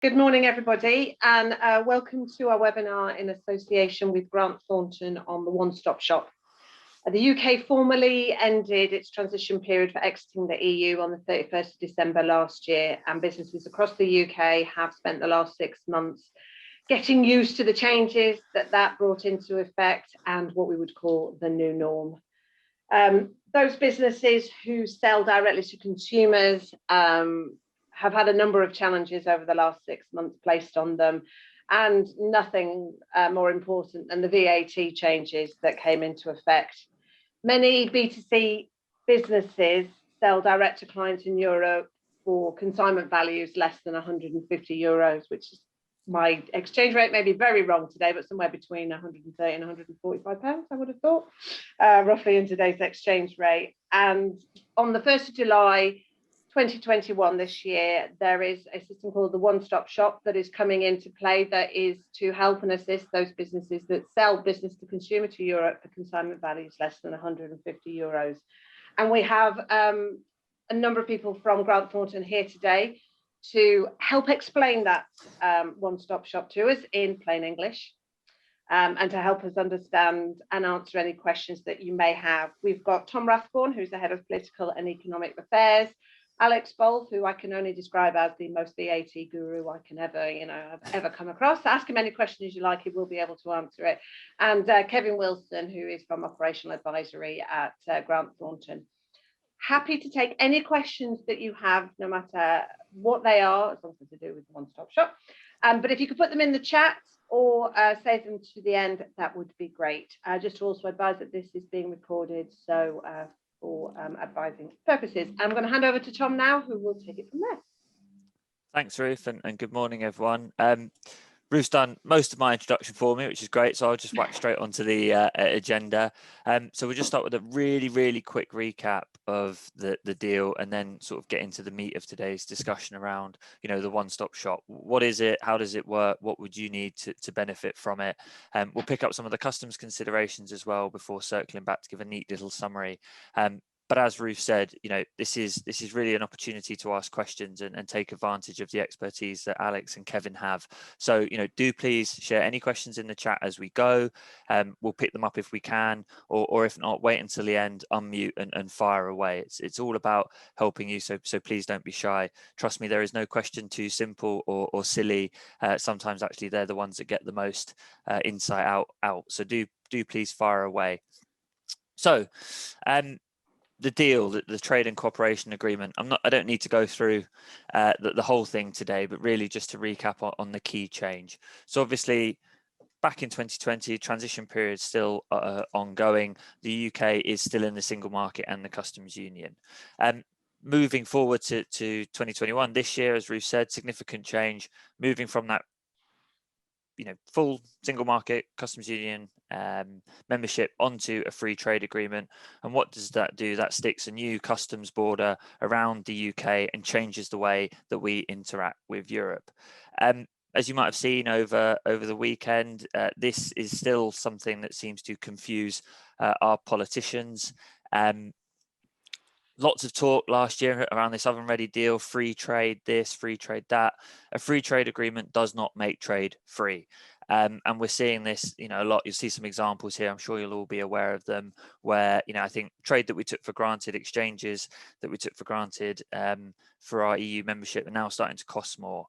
Good morning, everybody, and welcome to our webinar in association with Grant Thornton on the One-Stop Shop. The UK formally ended its transition period for exiting the EU on the 31st of December last year, and businesses across the UK have spent the last 6 months getting used to the changes that brought into effect and what we would call the new norm. Those businesses who sell directly to consumers have had a number of challenges over the last 6 months placed on them, and nothing more important than the VAT changes that came into effect. Many B2C businesses sell direct to clients in Europe for consignment values less than €150, which is, my exchange rate may be very wrong today, but somewhere between 130 and 145 pounds, I would have thought, roughly in today's exchange rate. And on the 1st of July 2021, this year, there is a system called the One-Stop Shop that is coming into play, that is to help and assist those businesses that sell business to consumer to Europe for consignment values less than €150. And we have a number of people from Grant Thornton here today to help explain that One-Stop Shop to us in plain English, and to help us understand and answer any questions that you may have. We've got Tom Rathborn, who's the Head of Political and Economic Affairs, Alex Bolt, who I can only describe as the most VAT guru I can ever come across. Ask him any questions you like, he will be able to answer it. And Kevin Wilson, who is from Operational Advisory at Grant Thornton. Happy to take any questions that you have, no matter what they are, as long as they're to do with the One-Stop Shop. But if you could put them in the chat or save them to the end, that would be great. Just to also advise that this is being recorded, so for advising purposes. I'm going to hand over to Tom now, who will take it from there. Thanks, Ruth, and good morning, everyone. Ruth's done most of my introduction for me, which is great, so I'll just whack straight onto the agenda. So we'll just start with a really quick recap of the deal, and then sort of get into the meat of today's discussion around, the One-Stop Shop. What is it? How does it work? What would you need to benefit from it? We'll pick up some of the customs considerations as well before circling back to give a neat little summary. But as Ruth said, this is really an opportunity to ask questions and take advantage of the expertise that Alex and Kevin have. So, do please share any questions in the chat as we go. We'll pick them up if we can, or if not, wait until the end, unmute and fire away. It's all about helping you, so please don't be shy. Trust me, there is no question too simple or silly. Sometimes actually they're the ones that get the most insight out. So do please fire away. So, the deal, the trade and cooperation agreement, I don't need to go through the whole thing today, but really just to recap on the key change. So obviously, back in 2020, transition period still ongoing. The UK is still in the single market and the customs union. Moving forward to 2021, this year, as Ruth said, significant change, moving from that full single market customs union membership onto a free trade agreement. And what does that do? That sticks a new customs border around the UK and changes the way that we interact with Europe. As you might have seen over the weekend, this is still something that seems to confuse our politicians. Lots of talk last year around this oven ready deal, free trade this, free trade that. A free trade agreement does not make trade free. And we're seeing this, a lot. You'll see some examples here. I'm sure you'll all be aware of them, where, I think trade that we took for granted, exchanges that we took for granted for our EU membership are now starting to cost more.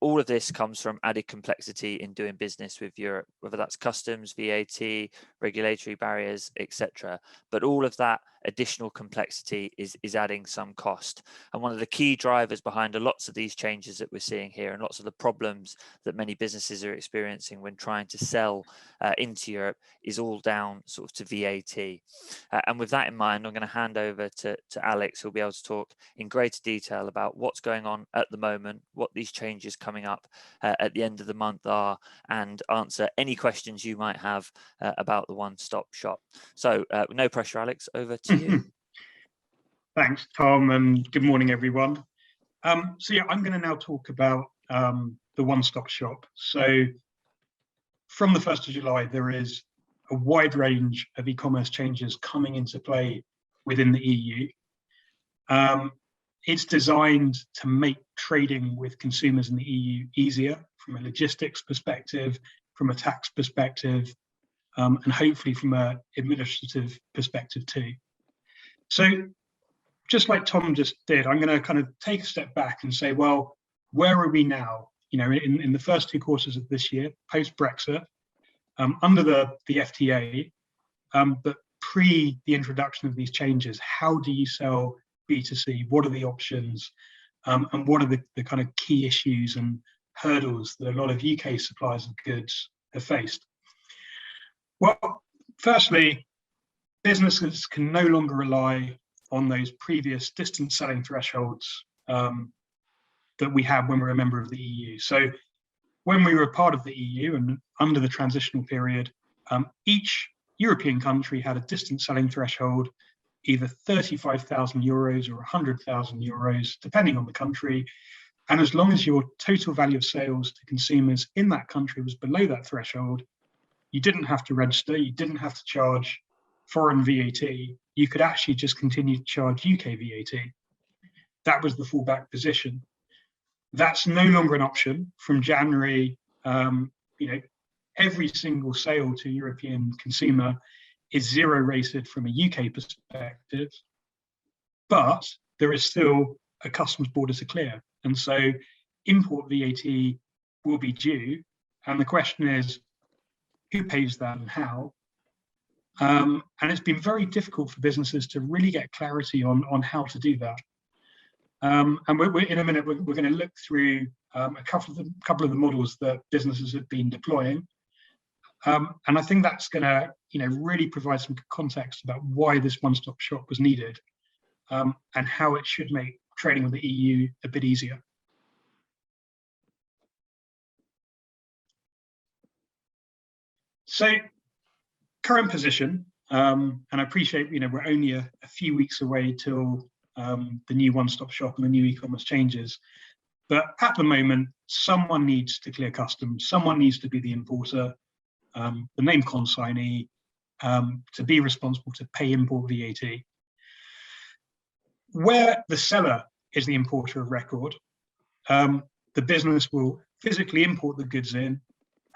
All of this comes from added complexity in doing business with Europe, whether that's customs, VAT, regulatory barriers, etc. But all of that additional complexity is adding some cost. And one of the key drivers behind lots of these changes that we're seeing here, and lots of the problems that many businesses are experiencing when trying to sell into Europe, is all down sort of to VAT. And with that in mind, I'm going to hand over to Alex, who'll be able to talk in greater detail about what's going on at the moment, what these changes coming up at the end of the month are, and answer any questions you might have about the One-Stop Shop. So no pressure, Alex, over to you. Thanks, Tom, and good morning, everyone. So yeah, I'm going to now talk about the One-Stop Shop. So from the 1st of July, there is a wide range of e-commerce changes coming into play within the EU. it's designed to make trading with consumers in the EU easier from a logistics perspective, from a tax perspective, and hopefully from an administrative perspective too. So just like Tom just did, I'm going to kind of take a step back and say, well, where are we now? You know, in the first 2 quarters of this year, post-Brexit, under the FTA, but pre the introduction of these changes, how do you sell B2C? What are the options? And what are the kind of key issues and hurdles that a lot of UK suppliers of goods have faced? Well, firstly, businesses can no longer rely on those previous distance selling thresholds that we had when we were a member of the EU. So when we were a part of the EU and under the transitional period, each European country had a distance selling threshold, either 35,000 euros or 100,000 euros, depending on the country. And as long as your total value of sales to consumers in that country was below that threshold, you didn't have to register, you didn't have to charge foreign VAT, you could actually just continue to charge UK VAT. That was the fallback position. That's no longer an option. From January, every single sale to a European consumer is zero rated from a UK perspective, but there is still a customs border to clear. And so import VAT will be due. And the question is, who pays that and how? And it's been very difficult for businesses to really get clarity on how to do that. And we're in a minute, we're going to look through a couple of the models that businesses have been deploying. And I think that's going to, really provide some context about why this one-stop shop was needed, and how it should make trading with the EU a bit easier. So, current position, and I appreciate, we're only a few weeks away till the new one-stop shop and the new e-commerce changes. But at the moment, someone needs to clear customs, someone needs to be the importer, the name consignee, to be responsible to pay import VAT. Where the seller is the importer of record, the business will physically import the goods in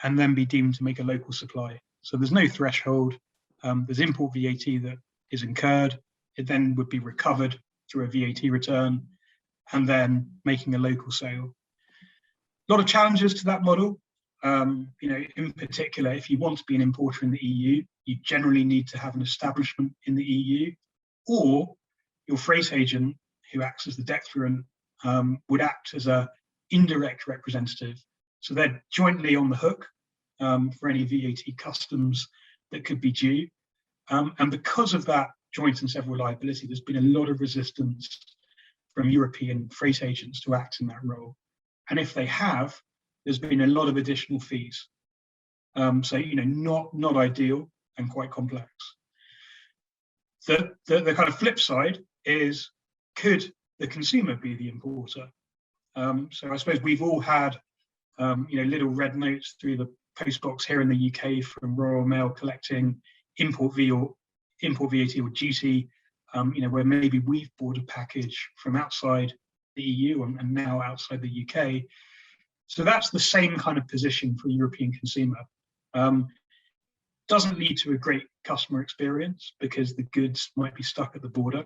and then be deemed to make a local supply. So there's no threshold, there's import VAT that is incurred, it then would be recovered through a VAT return, and then making a local sale. A lot of challenges to that model. In particular, if you want to be an importer in the EU, you generally need to have an establishment in the EU, or your freight agent, who acts as the declarant, would act as an indirect representative. So they're jointly on the hook for any VAT customs that could be due. And because of that joint and several liability, there's been a lot of resistance from European freight agents to act in that role. And if they have, there's been a lot of additional fees. So, not ideal and quite complex. The kind of flip side is, could the consumer be the importer? So I suppose we've all had, little red notes through the post box here in the UK from Royal Mail collecting import VAT or duty, where maybe we've bought a package from outside the EU and now outside the UK. So that's the same kind of position for a European consumer. Doesn't lead to a great customer experience because the goods might be stuck at the border.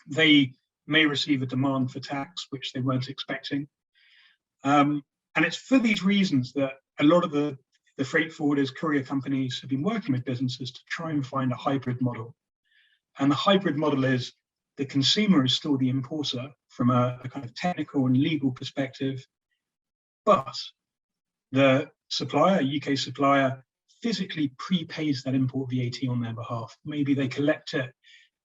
They may receive a demand for tax, which they weren't expecting. And it's for these reasons that a lot of the freight forwarders, courier companies have been working with businesses to try and find a hybrid model. And the hybrid model is the consumer is still the importer from a kind of technical and legal perspective, but the supplier, UK supplier, physically prepays that import VAT on their behalf. Maybe they collect it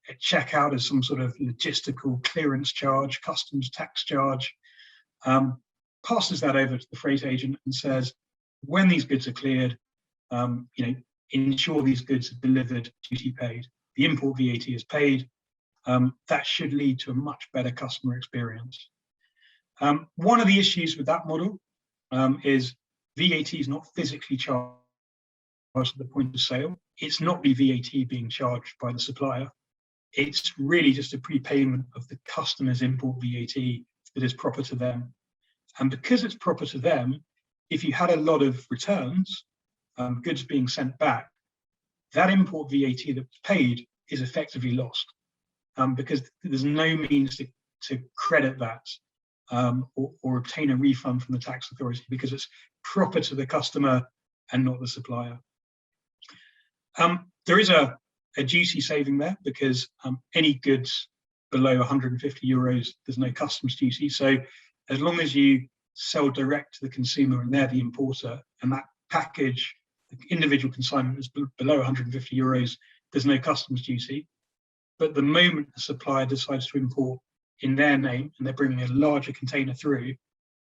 at checkout as some sort of logistical clearance charge, customs tax charge, passes that over to the freight agent and says, when these goods are cleared, ensure these goods are delivered, duty paid. The import VAT is paid. That should lead to a much better customer experience. One of the issues with that model is VAT is not physically charged at the point of sale. It's not the VAT being charged by the supplier. it's really just a prepayment of the customer's import VAT that is proper to them. And because it's proper to them, if you had a lot of returns, goods being sent back, that import VAT that was paid is effectively lost, because there's no means to credit that or obtain a refund from the tax authority, because it's proper to the customer and not the supplier. There is a duty saving there, because any goods below 150 euros, there's no customs duty. So as long as you sell direct to the consumer and they're the importer, and that package, the individual consignment is below 150 euros, there's no customs duty. But the moment the supplier decides to import in their name and they're bringing a larger container through,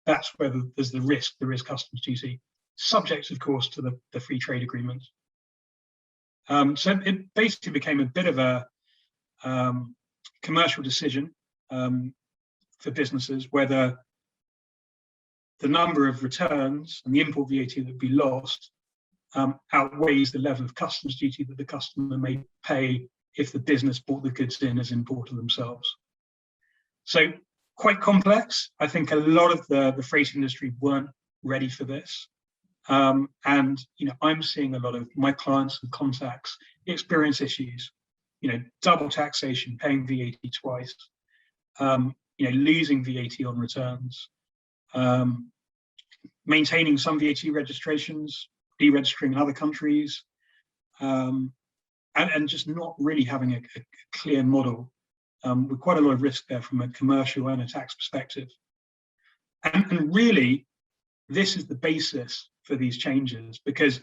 that's where there's the risk there is customs duty, subject, of course, to the free trade agreement. So it basically became a bit of a commercial decision for businesses, whether the number of returns and the import VAT that would be lost outweighs the level of customs duty that the customer may pay if the business bought the goods in as importer themselves. So quite complex. I think a lot of the freight industry weren't ready for this. And I'm seeing a lot of my clients and contacts experience issues, double taxation, paying VAT twice, losing VAT on returns, maintaining some VAT registrations, deregistering in other countries, and just not really having a clear model, with quite a lot of risk there from a commercial and a tax perspective. And really, this is the basis for these changes, because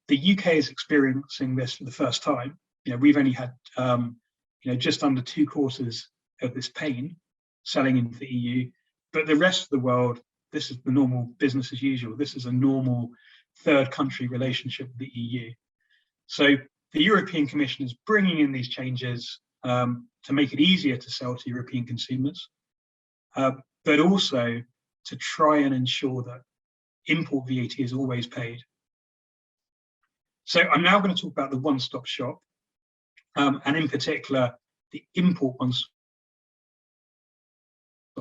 the UK is experiencing this for the first time. We've only had just under 2 quarters of this pain selling into the EU, but the rest of the world, this is the normal business as usual. This is a normal third country relationship with the EU. So the European Commission is bringing in these changes to make it easier to sell to European consumers, but also to try and ensure that import VAT is always paid. So I'm now going to talk about the one-stop shop, and in particular, the import one-stop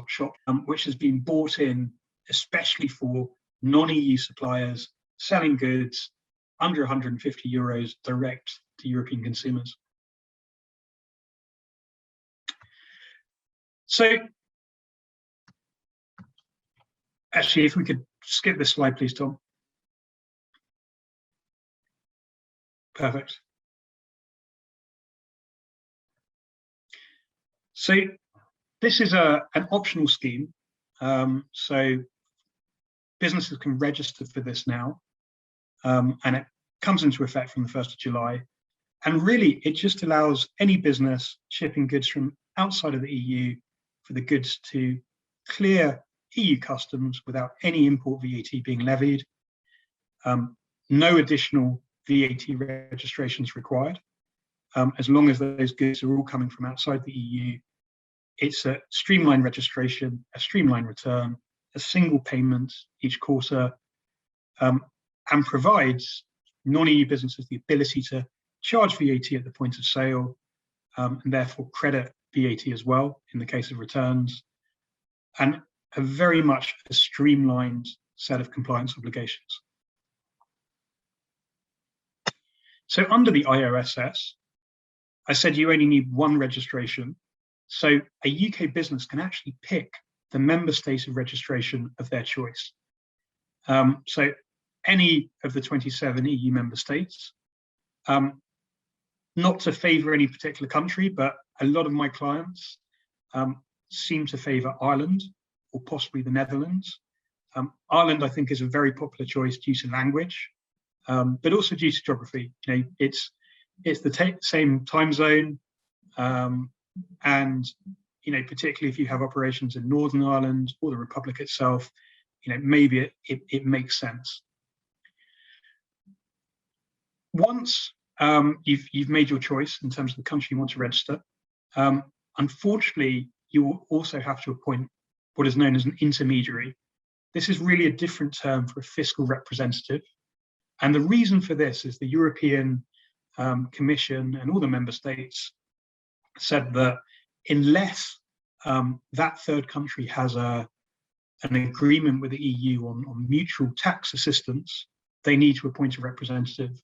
shop, which has been brought in especially for non-EU suppliers selling goods under 150 euros direct to European consumers. So actually, if we could skip this slide, please, Tom. Perfect. So this is an optional scheme. So businesses can register for this now, and it comes into effect from the 1st of July. And really, it just allows any business shipping goods from outside of the EU for the goods to clear EU customs without any import VAT being levied. No additional VAT registrations required. As long as those goods are all coming from outside the EU, it's a streamlined registration, a streamlined return, a single payment each quarter, and provides non-EU businesses the ability to charge VAT at the point of sale, and therefore credit VAT as well in the case of returns, and a very much a streamlined set of compliance obligations. So under the IOSS, I said you only need one registration. So a UK business can actually pick the member state of registration of their choice. So any of the 27 EU member states, not to favour any particular country, but a lot of my clients seem to favour Ireland or possibly the Netherlands. Ireland, I think, is a very popular choice due to language, but also due to geography. It's the same time zone, and particularly if you have operations in Northern Ireland or the Republic itself, maybe it makes sense. Once you've made your choice in terms of the country you want to register, unfortunately, you will also have to appoint what is known as an intermediary. This is really a different term for a fiscal representative. And the reason for this is the European Commission and all the member states said that unless that third country has an agreement with the EU on mutual tax assistance, they need to appoint a representative.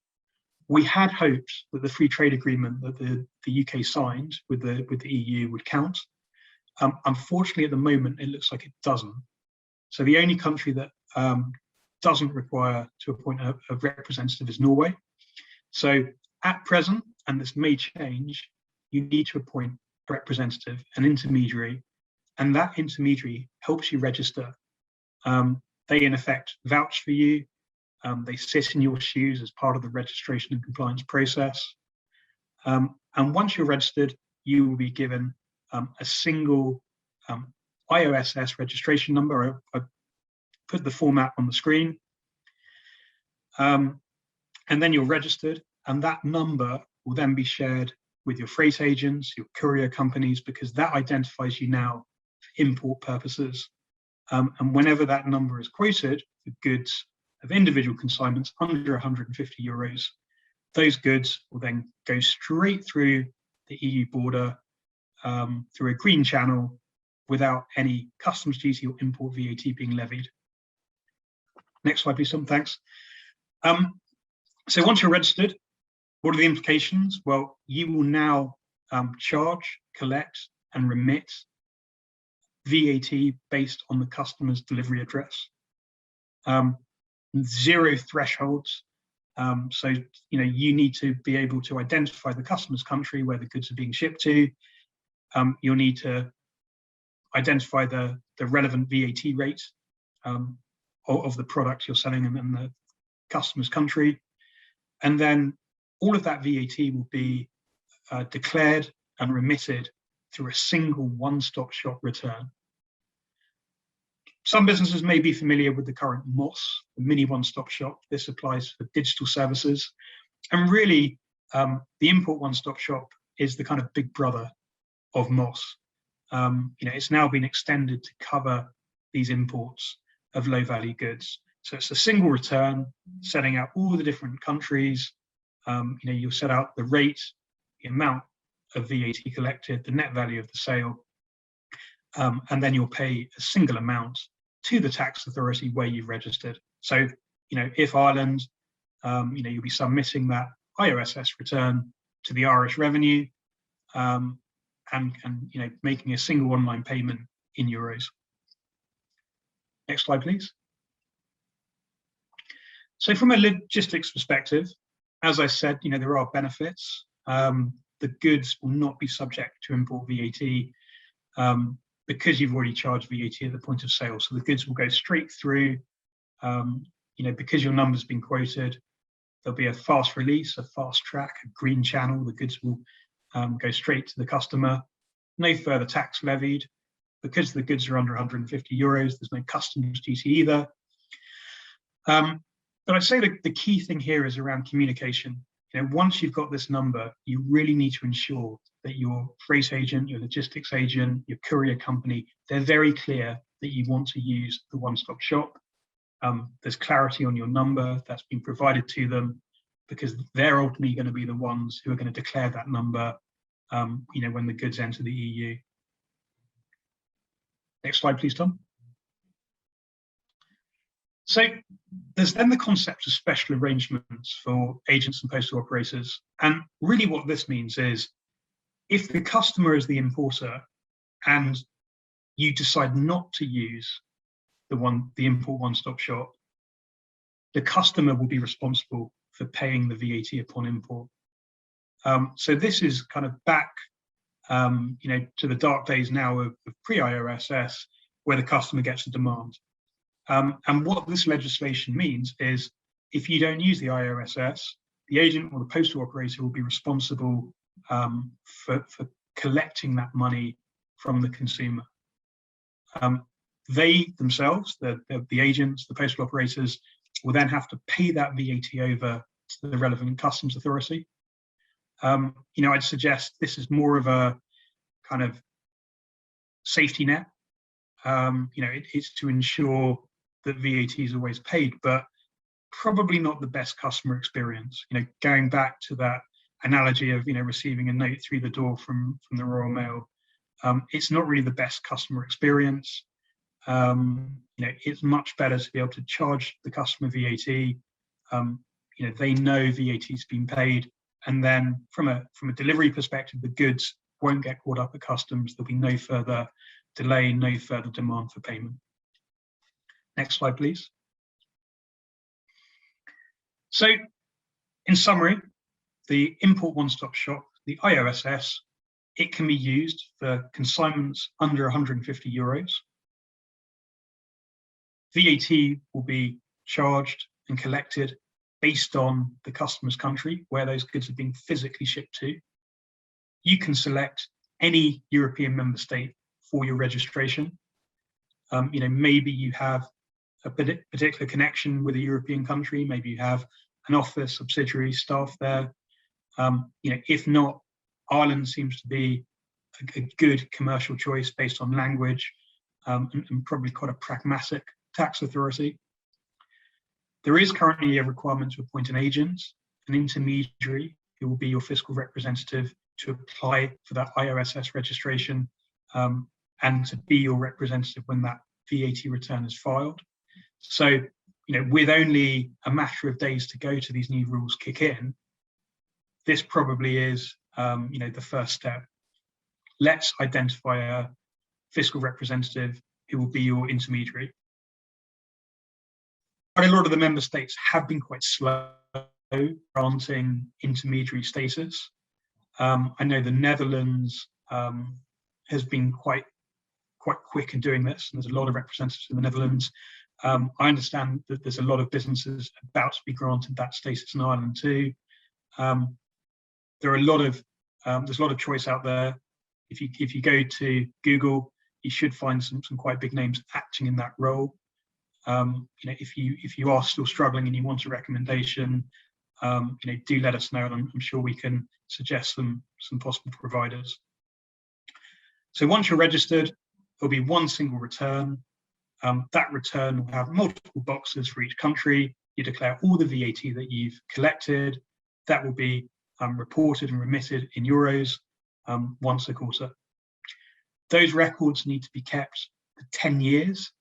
We had hoped that the free trade agreement that the UK signed with the EU would count. Unfortunately, at the moment, it looks like it doesn't. So the only country that doesn't require to appoint a representative is Norway. So at present, and this may change, you need to appoint a representative, an intermediary, and that intermediary helps you register. They in effect vouch for you. They sit in your shoes as part of the registration and compliance process. And once you're registered, you will be given a single IOSS registration number. I put the format on the screen. And then you're registered, and that number will then be shared with your freight agents, your courier companies, because that identifies you now for import purposes. And whenever that number is quoted for goods of individual consignments under 150 euros, those goods will then go straight through the EU border through a green channel without any customs duty or import VAT being levied. Next slide, please, Tom. Thanks. So once you're registered, what are the implications? Well, you will now charge, collect, and remit VAT based on the customer's delivery address. Zero thresholds. So you need to be able to identify the customer's country where the goods are being shipped to. You'll need to identify the relevant VAT rate of the product you're selling in the customer's country. And then all of that VAT will be declared and remitted through a single one-stop-shop return. Some businesses may be familiar with the current MOS, the mini one-stop-shop. This applies for digital services. And really, the import one-stop-shop is the kind of big brother of MOS. It's now been extended to cover these imports of low-value goods. So it's a single return, setting out all the different countries. You'll set out the rate, the amount of VAT collected, the net value of the sale, and then you'll pay a single amount to the tax authority where you've registered. So, if Ireland, you'll be submitting that IOSS return to the Irish Revenue, and making a single online payment in euros. Next slide, please. So from a logistics perspective, as I said, there are benefits. The goods will not be subject to import VAT because you've already charged VAT at the point of sale. So the goods will go straight through, because your number's been quoted. There'll be a fast release, a fast track, a green channel. The goods will go straight to the customer. No further tax levied. Because the goods are under 150 euros, there's no customs duty either. But I'd say the key thing here is around communication. Once you've got this number, you really need to ensure that your freight agent, your logistics agent, your courier company, they're very clear that you want to use the one-stop shop. There's clarity on your number that's been provided to them, because they're ultimately going to be the ones who are going to declare that number, when the goods enter the EU. Next slide, please, Tom. So there's then the concept of special arrangements for agents and postal operators. And really what this means is, if the customer is the importer and you decide not to use the import one-stop shop, the customer will be responsible for paying the VAT upon import. So this is kind of back to the dark days now of pre-IOSS, where the customer gets a demand. And what this legislation means is, if you don't use the IOSS, the agent or the postal operator will be responsible for collecting that money from the consumer. They themselves, the agents, the postal operators, will then have to pay that VAT over to the relevant customs authority. I'd suggest this is more of a kind of safety net. It's to ensure that VAT is always paid, but probably not the best customer experience. Going back to that analogy of receiving a note through the door from the Royal Mail. It's not really the best customer experience. It's much better to be able to charge the customer VAT. They know VAT's been paid, and then from a delivery perspective, the goods won't get caught up at customs. There'll be no further delay, no further demand for payment. Next slide, please. So, in summary, the Import One-Stop Shop, the IOSS, it can be used for consignments under 150 euros. VAT will be charged and collected based on the customer's country where those goods are being physically shipped to. You can select any European member state for your registration. Maybe you have a particular connection with a European country. Maybe you have an office, subsidiary, staff there. If not, Ireland seems to be a good commercial choice based on language and probably quite a pragmatic tax authority. There is currently a requirement to appoint an agent, an intermediary, who will be your fiscal representative to apply for that IOSS registration and to be your representative when that VAT return is filed. So, with only a matter of days to go to these new rules kick in, this probably is, the first step. Let's identify a fiscal representative who will be your intermediary. But a lot of the member states have been quite slow granting intermediary status. I know the Netherlands has been quite quick in doing this, and there's a lot of representatives in the Netherlands. I understand that there's a lot of businesses about to be granted that status in Ireland too. There are there's a lot of choice out there. If you go to Google, you should find some quite big names acting in that role. If you are still struggling and you want a recommendation, do let us know, and I'm sure we can suggest some possible providers. So once you're registered, there'll be one single return. That return will have multiple boxes for each country. You declare all the VAT that you've collected. That will be reported and remitted in euros once a quarter. Those records need to be kept for 10 years.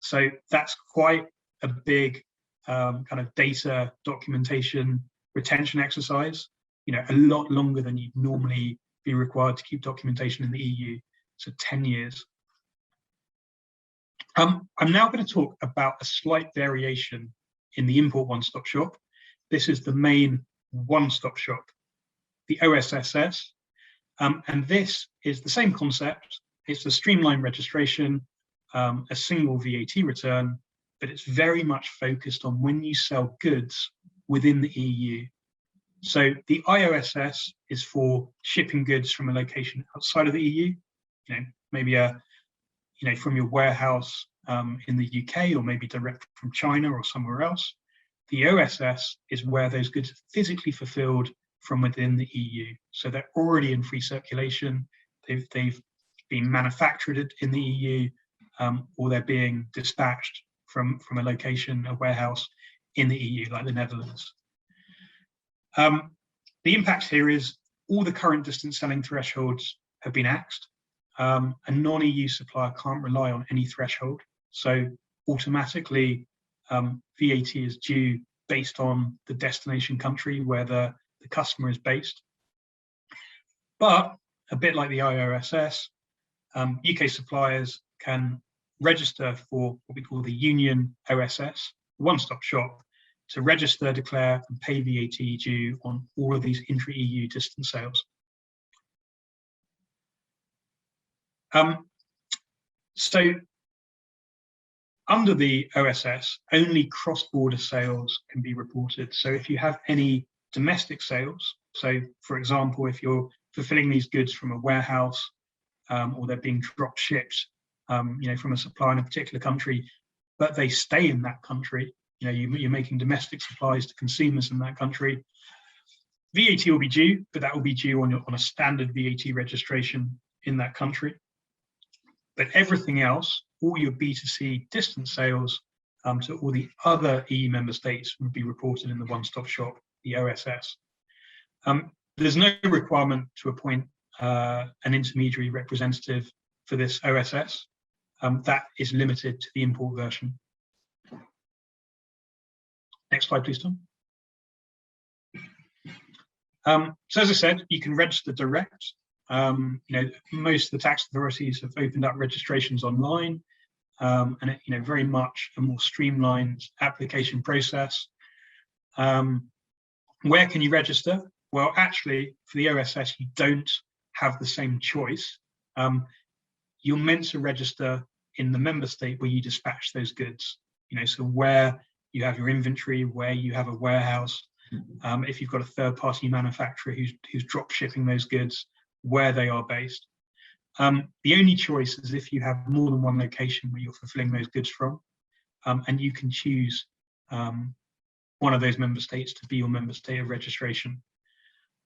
So that's quite a big kind of data documentation retention exercise, a lot longer than you'd normally be required to keep documentation in the EU. So 10 years. I'm now going to talk about a slight variation in the Import One-Stop Shop. This is the main one-stop shop, the OSSS. And this is the same concept. It's a streamlined registration, a single VAT return, but it's very much focused on when you sell goods within the EU. So the IOSS is for shipping goods from a location outside of the EU, maybe from your warehouse in the UK, or maybe direct from China or somewhere else. The OSS is where those goods are physically fulfilled from within the EU. So they're already in free circulation. They've been manufactured in the EU, or they're being dispatched from a location, a warehouse in the EU, like the Netherlands. The impact here is all the current distance selling thresholds have been axed. A non-EU supplier can't rely on any threshold. So automatically, VAT is due based on the destination country where the customer is based. But a bit like the IOSS, UK suppliers can register for what we call the Union OSS, one-stop shop, to register, declare, and pay VAT due on all of these intra-EU distance sales. So under the OSS, only cross-border sales can be reported. So if you have any domestic sales, so for example, if you're fulfilling these goods from a warehouse, or they're being drop shipped, from a supplier in a particular country, but they stay in that country, you're making domestic supplies to consumers in that country, VAT will be due, but that will be due on a standard VAT registration in that country. But everything else, all your B2C distance sales to all the other EU member states would be reported in the one-stop shop, the OSS. there's no requirement to appoint an intermediary representative for this OSS. That is limited to the import version. Next slide, please, Tom. So as I said, you can register direct. Most of the tax authorities have opened up registrations online, and it, very much a more streamlined application process. Where can you register? Well, actually, for the OSS, you don't have the same choice. You're meant to register in the member state where you dispatch those goods. So where you have your inventory, where you have a warehouse, if you've got a third-party manufacturer who's drop shipping those goods, where they are based. The only choice is if you have more than one location where you're fulfilling those goods from, and you can choose one of those member states to be your member state of registration.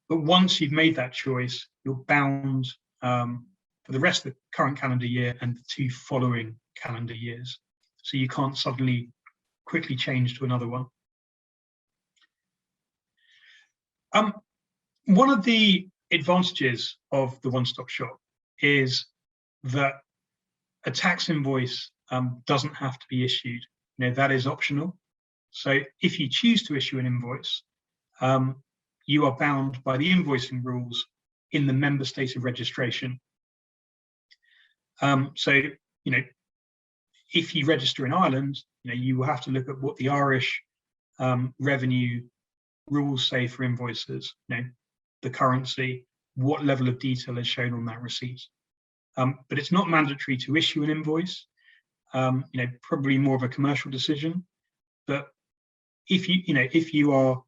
But once you've made that choice, you're bound for the rest of the current calendar year and the 2 following calendar years. So you can't suddenly quickly change to another one. One of the advantages of the one-stop shop is that a tax invoice doesn't have to be issued. That is optional. So if you choose to issue an invoice, you are bound by the invoicing rules in the member state of registration. So, if you register in Ireland, you will have to look at what the Irish revenue rules say for invoices, the currency, what level of detail is shown on that receipt. But it's not mandatory to issue an invoice, probably more of a commercial decision. But if you are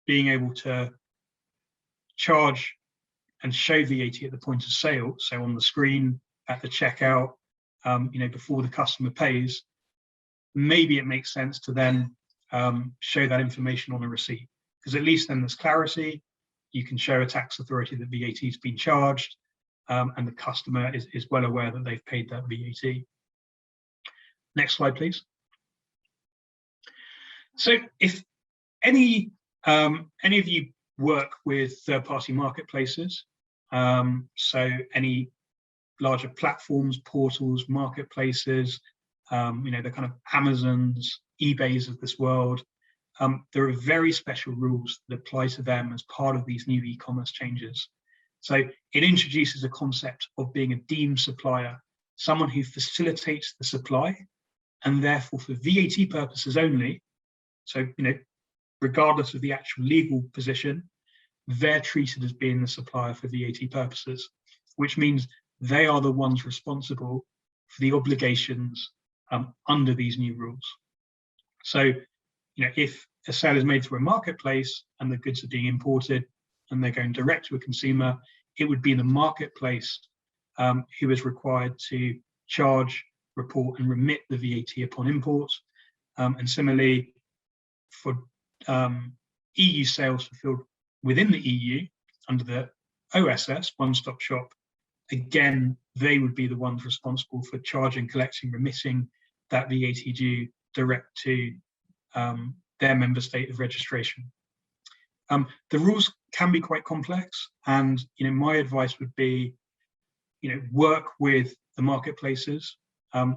being able to charge and show VAT at the point of sale, so on the screen, at the checkout, before the customer pays, maybe it makes sense to then show that information on a receipt, because at least then there's clarity. You can show a tax authority that VAT has been charged, and the customer is well aware that they've paid that VAT. Next slide, please. So if any of you work with third-party marketplaces, so any larger platforms, portals, marketplaces, the kind of Amazons, eBays of this world, there are very special rules that apply to them as part of these new e-commerce changes. So it introduces a concept of being a deemed supplier, someone who facilitates the supply, and therefore for VAT purposes only, so regardless of the actual legal position, they're treated as being the supplier for VAT purposes, which means they are the ones responsible for the obligations under these new rules. So, if a sale is made through a marketplace and the goods are being imported and they're going direct to a consumer, it would be the marketplace who is required to charge, report, and remit the VAT upon import. And similarly, for EU sales fulfilled within the EU under the OSS, One-Stop Shop, again, they would be the ones responsible for charging, collecting, remitting that VAT due direct to their member state of registration. The rules can be quite complex, and my advice would be, work with the marketplaces. My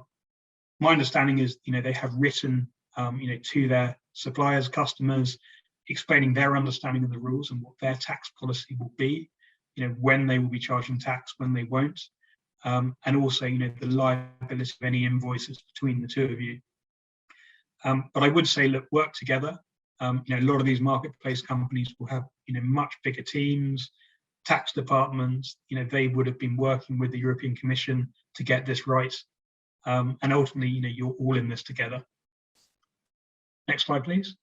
understanding is, they have written, to their suppliers, customers, explaining their understanding of the rules and what their tax policy will be, when they will be charging tax, when they won't, and also, the liability of any invoices between the two of you. But I would say, look, work together. A lot of these marketplace companies will have, much bigger teams, tax departments. They would have been working with the European Commission to get this right, and ultimately, you're all in this together. Next slide, please.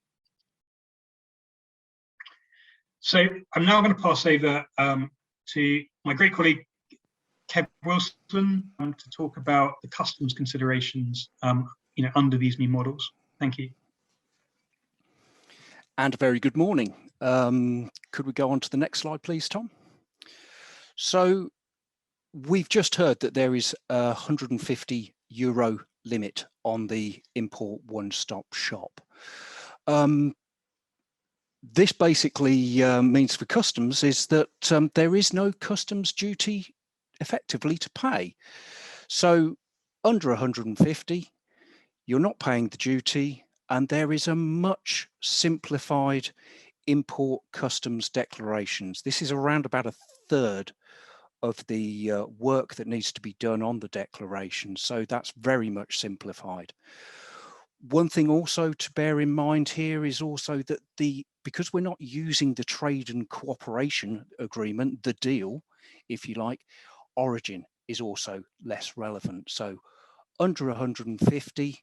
So I'm now going to pass over to my great colleague, Kev Wilson, to talk about the customs considerations, under these new models. Thank you. And a very good morning. Could we go on to the next slide, please, Tom? So we've just heard that there is a €150 limit on the import one-stop shop. This basically means for customs is that there is no customs duty effectively to pay. So under 150, you're not paying the duty, and there is a much simplified import customs declarations. This is around about a third of the work that needs to be done on the declaration. So that's very much simplified. One thing also to bear in mind here is also that because we're not using the trade and cooperation agreement, the deal, if you like, origin is also less relevant. So under 150,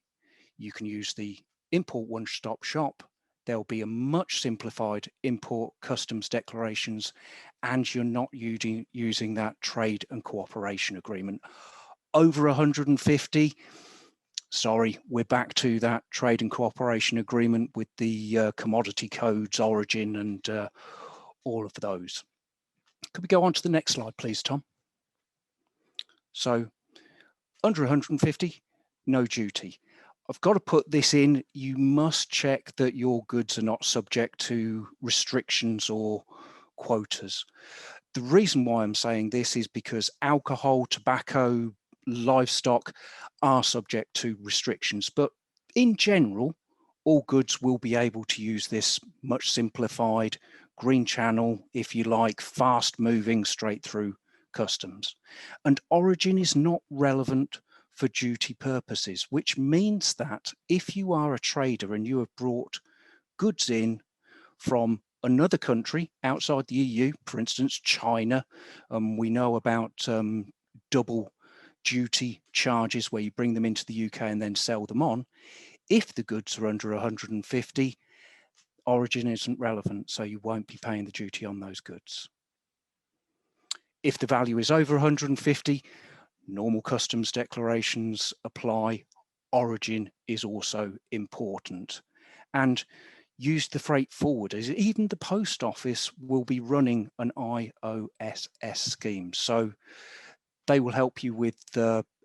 you can use the import one-stop shop. There'll be a much simplified import customs declarations, and you're not using that trade and cooperation agreement. Over 150, sorry, we're back to that trade and cooperation agreement with the commodity codes, origin, and all of those. Could we go on to the next slide, please, Tom? So under 150, no duty. I've got to put this in. You must check that your goods are not subject to restrictions or quotas. The reason why I'm saying this is because alcohol, tobacco, livestock are subject to restrictions, but in general, all goods will be able to use this much simplified green channel, if you like, fast moving straight through customs. And origin is not relevant for duty purposes, which means that if you are a trader and you have brought goods in from another country outside the EU, for instance, China, we know about double duty charges where you bring them into the UK and then sell them on. If the goods are under 150, origin isn't relevant, so you won't be paying the duty on those goods. If the value is over 150, normal customs declarations apply. Origin is also important. And use the freight forwarders. Even the post office will be running an IOSS scheme. So they will help you with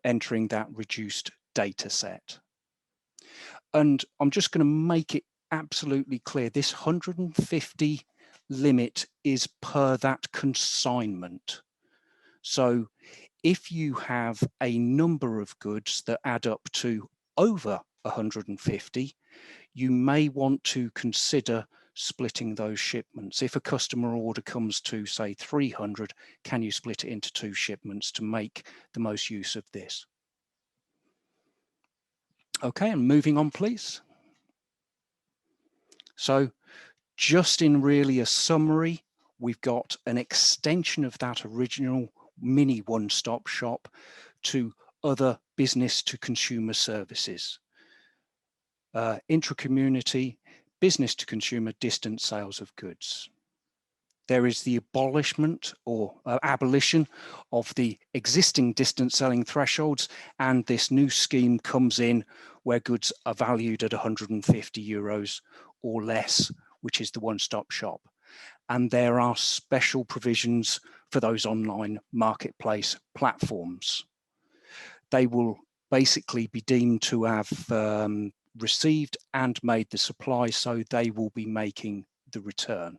entering that reduced data set. And I'm just going to make it absolutely clear, this 150 limit is per that consignment. So if you have a number of goods that add up to over 150, you may want to consider splitting those shipments. If a customer order comes to, say, 300, can you split it into 2 shipments to make the most use of this? Okay, and moving on, please. So just in really a summary, we've got an extension of that original mini one-stop shop to other business to consumer services. Intra-community, business to consumer distance sales of goods. There is the abolishment or abolition of the existing distance selling thresholds, and this new scheme comes in where goods are valued at 150 euros or less, which is the one-stop shop. And there are special provisions for those online marketplace platforms. They will basically be deemed to have received and made the supply, so they will be making the return.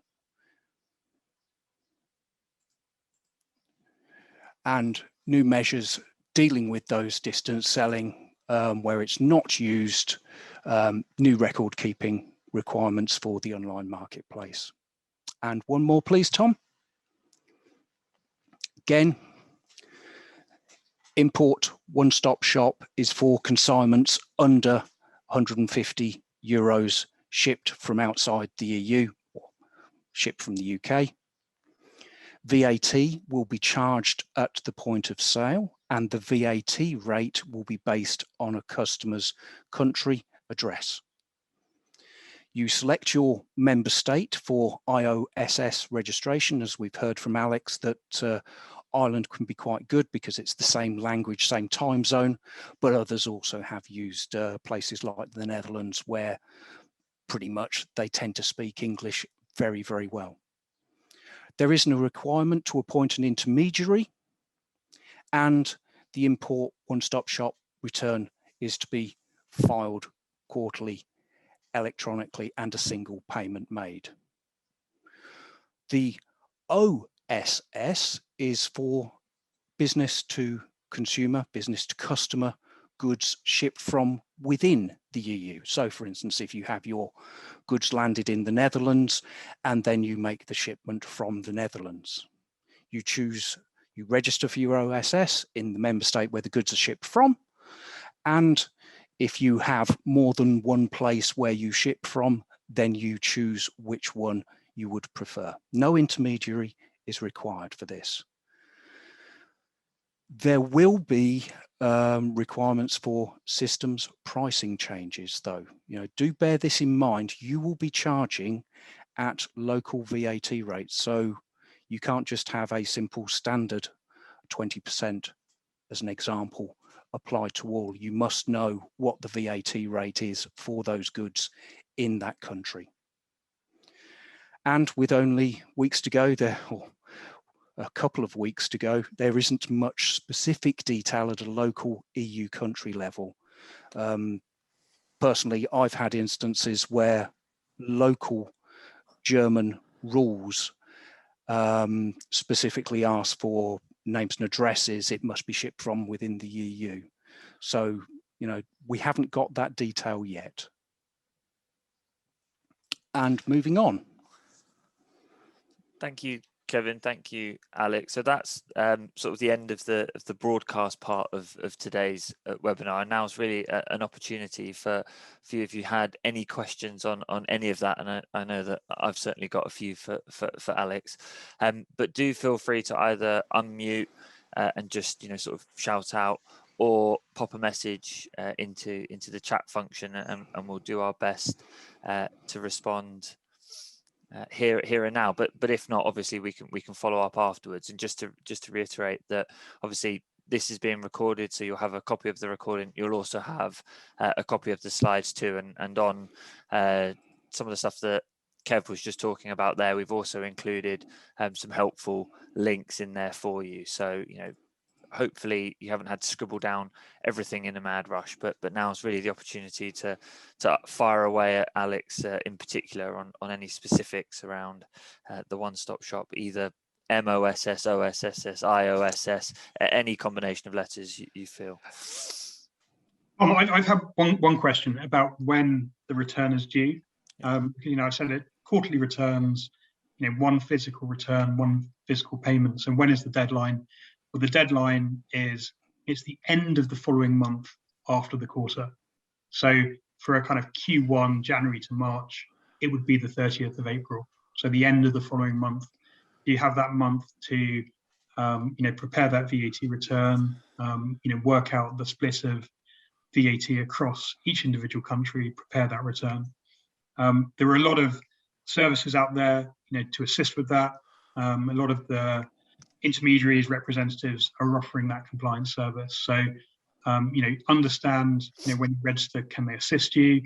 And new measures dealing with those distance selling where it's not used, new record keeping requirements for the online marketplace. And one more, please, Tom. Again, import one-stop shop is for consignments under 150 euros shipped from outside the EU or shipped from the UK. VAT will be charged at the point of sale, and the VAT rate will be based on a customer's country address. You select your member state for IOSS registration. As we've heard from Alex, that Ireland can be quite good because it's the same language, same time zone, but others also have used places like the Netherlands where pretty much they tend to speak English very, very well. There isn't a requirement to appoint an intermediary, and the import one-stop shop return is to be filed quarterly electronically and a single payment made. The OSS is for business to consumer, business to customer goods shipped from within the EU. So for instance, if you have your goods landed in the Netherlands and then you make the shipment from the Netherlands, you register for your OSS in the member state where the goods are shipped from. And if you have more than one place where you ship from, then you choose which one you would prefer. No intermediary is required for this. There will be requirements for systems pricing changes, though. Do bear this in mind. You will be charging at local VAT rates, so you can't just have a simple standard 20%, as an example, applied to all. You must know what the VAT rate is for those goods in that country. And with only weeks to go, or a couple of weeks to go, there isn't much specific detail at a local EU country level. Personally, I've had instances where local German rules specifically ask for names and addresses. It must be shipped from within the EU. So, we haven't got that detail yet. And moving on. Thank you, Kevin. Thank you, Alex. So that's sort of the end of the broadcast part of today's webinar. And now is really an opportunity for you if you had any questions on any of that. And I know that I've certainly got a few for Alex. But do feel free to either unmute and just sort of shout out, or pop a message into the chat function, and we'll do our best to respond here and now. But if not, obviously we can follow up afterwards. And just to reiterate that obviously this is being recorded, so you'll have a copy of the recording. You'll also have a copy of the slides too, and on some of the stuff that Kev was just talking about there, we've also included some helpful links in there for you. So hopefully you haven't had to scribble down everything in a mad rush, but now is really the opportunity to fire away at Alex in particular on any specifics around the one-stop shop, either MOSS, OSSS, IOSS, any combination of letters you feel. I've had one question about when the return is due. I said it, quarterly returns, one physical return, one physical payment. So when is the deadline? Well, the deadline it's the end of the following month after the quarter. So for a kind of Q1, January to March, it would be the 30th of April. So the end of the following month. You have that month to, prepare that VAT return, work out the split of VAT across each individual country, prepare that return. There are a lot of services out there, to assist with that. A lot of the intermediaries, representatives are offering that compliance service. So, understand, when you register, can they assist you?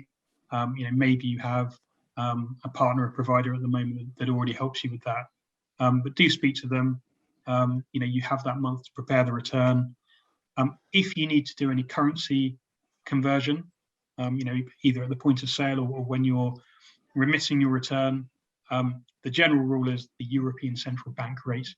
Maybe you have a partner, a provider at the moment that already helps you with that. But do speak to them. You have that month to prepare the return. If you need to do any currency conversion, either at the point of sale or when you're remitting your return, the general rule is the European Central Bank rate.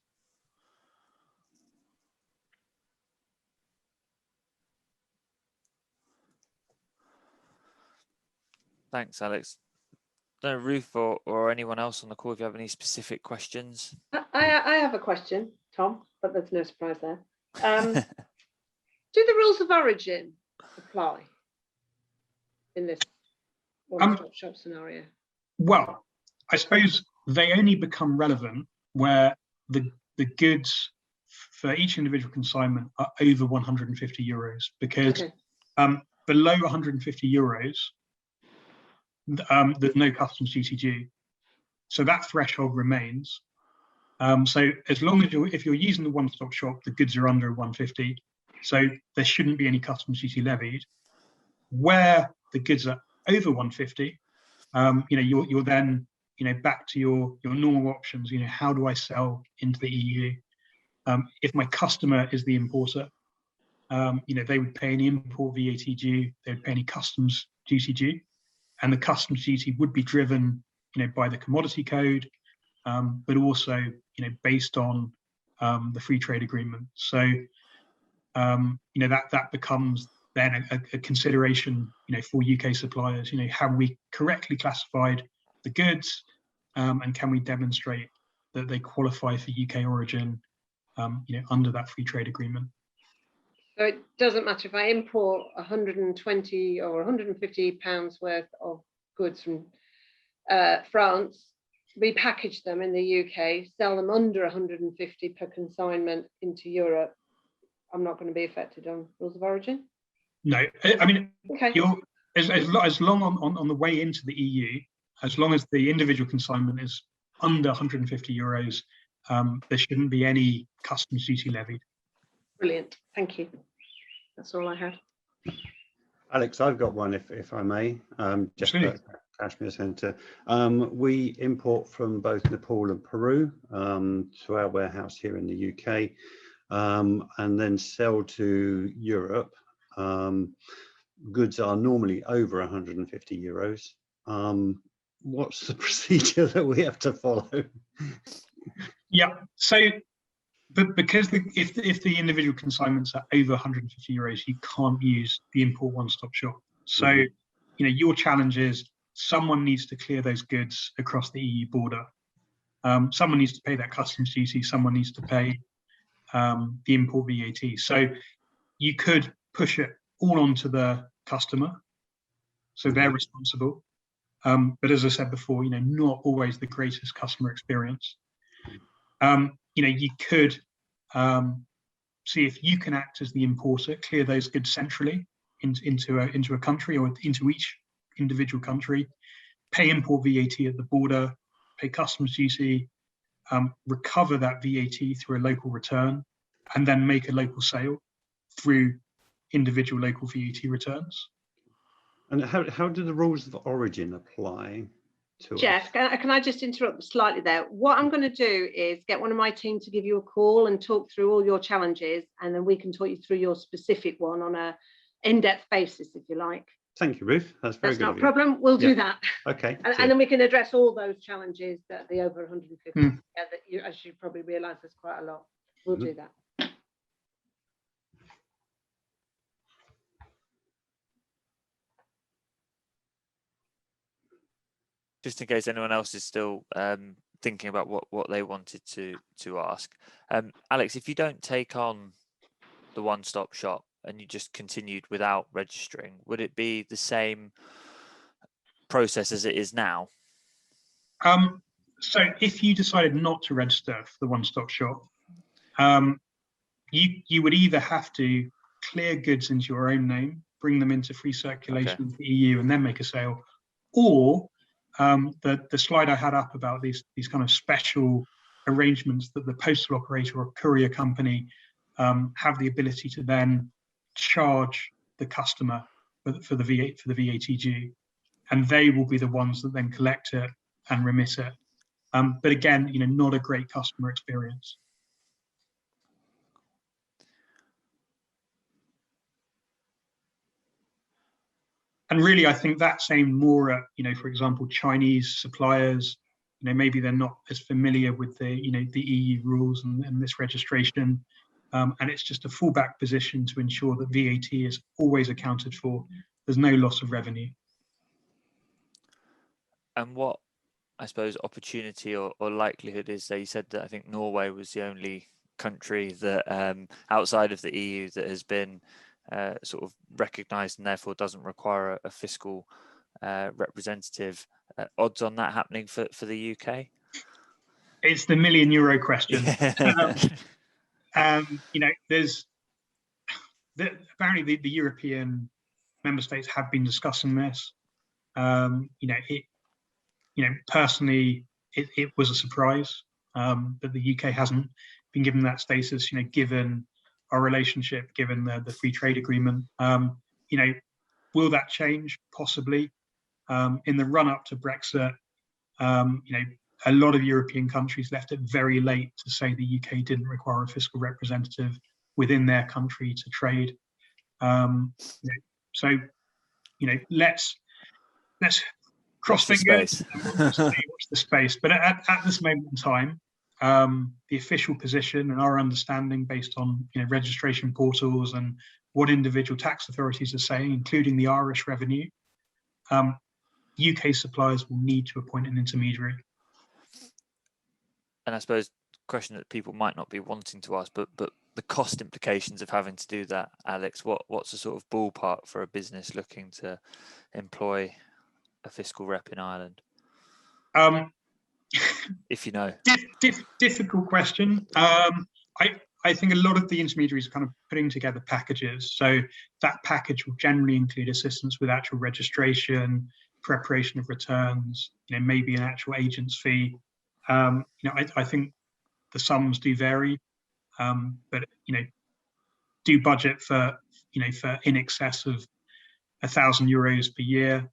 Thanks, Alex. No, Ruth or anyone else on the call, if you have any specific questions. I have a question, Tom, but there's no surprise there. Do the rules of origin apply in this one-stop shop scenario? Well, I suppose they only become relevant where the goods for each individual consignment are over 150 euros, because below 150 euros, there's no customs duty due. So that threshold remains. So as long as if you're using the one-stop shop, the goods are under 150, so there shouldn't be any customs duty levied. Where the goods are over 150, you're then back to your normal options. How do I sell into the EU? If my customer is the importer, they would pay any import VAT due, they would pay any customs duty due, and the customs duty would be driven by the commodity code, but also, based on the free trade agreement. So, that becomes then a consideration, for UK suppliers. Have we correctly classified the goods, and can we demonstrate that they qualify for UK origin, under that free trade agreement? So it doesn't matter if I import 120 or 150 pounds worth of goods from France, repackage them in the UK, sell them under 150 per consignment into Europe, I'm not going to be affected on rules of origin? No, I mean, okay. as long on the way into the EU, as long as the individual consignment is under 150 euros, there shouldn't be any customs duty levied. Brilliant, thank you. That's all I had. Alex, I've got one, if I may, just for Kashmir Centre. We import from both Nepal and Peru to our warehouse here in the UK, and then sell to Europe. Goods are normally over 150 euros. What's the procedure that we have to follow? Yeah, so because if the individual consignments are over 150 euros, you can't use the import one-stop shop. So, your challenge is someone needs to clear those goods across the EU border. Someone needs to pay that customs duty. Someone needs to pay the import VAT. So you could push it all onto the customer, so they're responsible. But as I said before, not always the greatest customer experience. You could see if you can act as the importer, clear those goods centrally into a country or into each individual country, pay import VAT at the border, pay customs duty, recover that VAT through a local return, and then make a local sale through individual local VAT returns. And how do the rules of origin apply to Jeff, can I just interrupt slightly there? What I'm going to do is get one of my team to give you a call and talk through all your challenges, and then we can talk you through your specific one on a in-depth basis, if you like. Thank you, Ruth. That's very good. That's not a problem. We'll do that. Okay. And then we can address all those challenges that the over 150. Yeah, that you, as you probably realise, there's quite a lot. We'll do that. Just in case anyone else is still thinking about what they wanted to ask. Alex, if you don't take on the one-stop shop and you just continued without registering, would it be the same process as it is now? So if you decided not to register for the one-stop shop, you would either have to clear goods into your own name, bring them into free circulation in the EU, and then make a sale, or the slide I had up about these kind of special arrangements that the postal operator or courier company have the ability to then charge the customer for the VAT due, and they will be the ones that then collect it and remit it. But again, not a great customer experience. And really, I think that's aimed more at, for example, Chinese suppliers. Maybe they're not as familiar with the, the EU rules and this registration. And it's just a fallback position to ensure that VAT is always accounted for. There's no loss of revenue. And what, I suppose, opportunity or likelihood is there? You said that I think Norway was the only country that outside of the EU that has been sort of recognised and therefore doesn't require a fiscal representative. Odds on that happening for the UK? It's the €1 million question. There's apparently the European member states have been discussing this. Personally, it was a surprise that the UK hasn't been given that status. Given our relationship, given the free trade agreement, will that change? Possibly. In the run-up to Brexit, a lot of European countries left it very late to say the UK didn't require a fiscal representative within their country to trade. So let's Cross Watch the fingers, space. watch the space. But at this moment in time, the official position and our understanding, based on registration portals and what individual tax authorities are saying, including the Irish revenue, UK suppliers will need to appoint an intermediary. And I suppose question that people might not be wanting to ask, but the cost implications of having to do that, Alex, what's the sort of ballpark for a business looking to employ a fiscal rep in Ireland? If you know. Difficult question. I think a lot of the intermediaries are kind of putting together packages. So that package will generally include assistance with actual registration, preparation of returns, maybe an actual agent's fee. I think the sums do vary, but do budget for for in excess of €1,000 per year,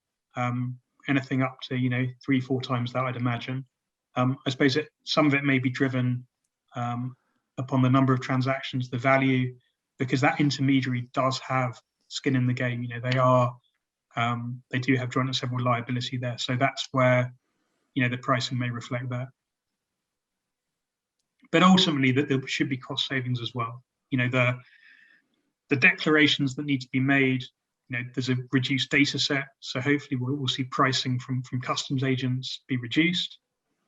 anything up to 3-4 times that, I'd imagine. I suppose some of it may be driven upon the number of transactions, the value, because that intermediary does have skin in the game. They do have joint and several liability there, so that's where the pricing may reflect that. But ultimately, that there should be cost savings as well. The declarations that need to be made. There's a reduced data set, so hopefully we'll see pricing from customs agents be reduced.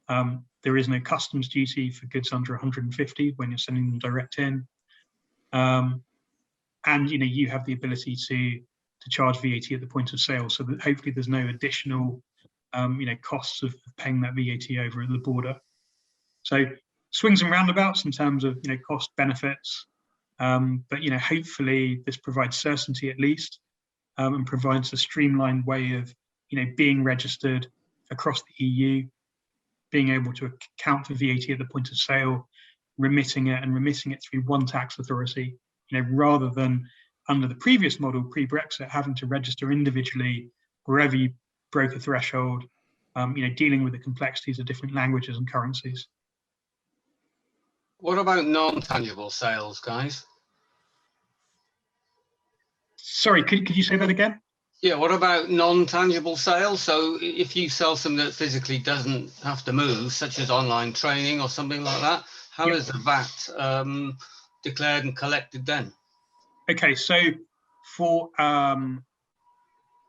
There is no customs duty for goods under 150 when you're sending them direct in, and you have the ability to charge VAT at the point of sale, so that hopefully there's no additional costs of paying that VAT over at the border. So swings and roundabouts in terms of cost benefits, but hopefully this provides certainty at least, and provides a streamlined way of being registered across the EU, being able to account for VAT at the point of sale, remitting it through one tax authority, rather than under the previous model pre-Brexit having to register individually wherever you broke a threshold, dealing with the complexities of different languages and currencies. What about non-tangible sales, guys? Sorry, could you say that again? Yeah, what about non-tangible sales? So if you sell something that physically doesn't have to move, such as online training or something like that, how is the VAT declared and collected then? Okay, so for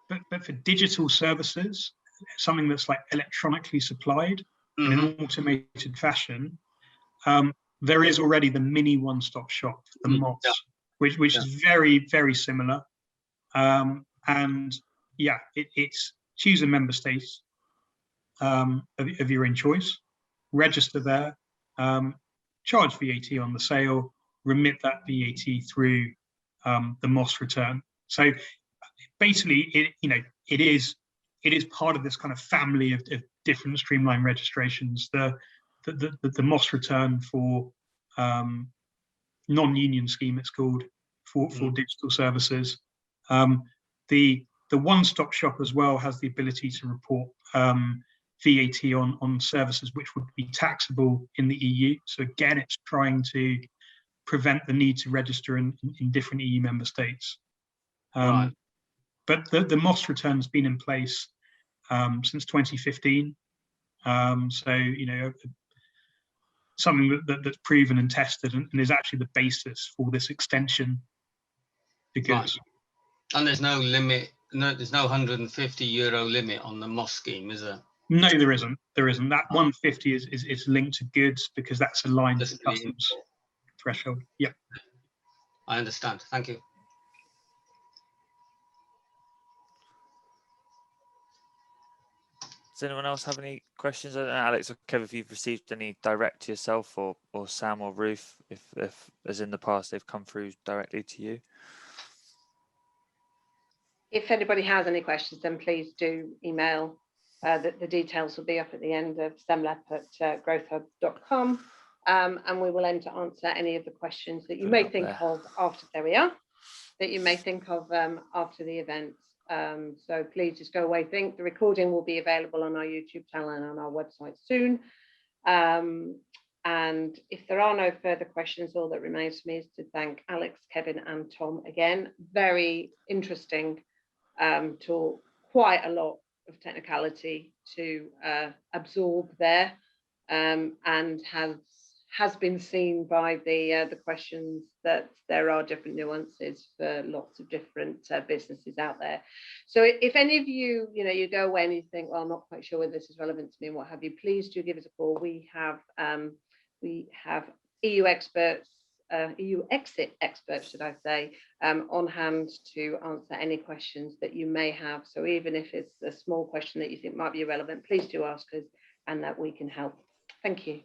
but for digital services, something that's like electronically supplied in an automated fashion, there is already the mini one-stop shop, the MOS, which is very, very similar. And yeah, it's choose a member state of your own choice, register there, charge VAT on the sale, remit that VAT through the MOS return. So basically, it is part of this kind of family of different streamlined registrations. The MOS return for non-union scheme, it's called, for digital services. The one-stop shop as well has the ability to report VAT on services which would be taxable in the EU. So again, it's trying to prevent the need to register in different EU member states. Right. But the MOS return has been in place since 2015. So something that's proven and tested and is actually the basis for this extension to goods. Right. And there's no limit. No, there's no €150 limit on the MOS scheme, is there? No, there isn't. There isn't. That 150 is linked to goods because that's aligned to the customs threshold. Yeah. I understand. Thank you. Does anyone else have any questions? Alex or Kev, if you've received any direct to yourself or Sam or Ruth, if as in the past they've come through directly to you. If anybody has any questions, then please do email. The details will be up at the end of SEMLEP at growthhub.com, and we will aim to answer any of the questions that you may think of after. There we are. That you may think of after the event. So please just go away, think. The recording will be available on our YouTube channel and on our website soon. And if there are no further questions, all that remains for me is to thank Alex, Kevin and Tom again. Very interesting talk, quite a lot of technicality to absorb there, and has been seen by the questions that there are different nuances for lots of different businesses out there. So if any of you, you go away and you think, well, I'm not quite sure whether this is relevant to me and what have you, please do give us a call. We have EU experts, EU exit experts, should I say, on hand to answer any questions that you may have. So even if it's a small question that you think might be relevant, please do ask us and that we can help. Thank you.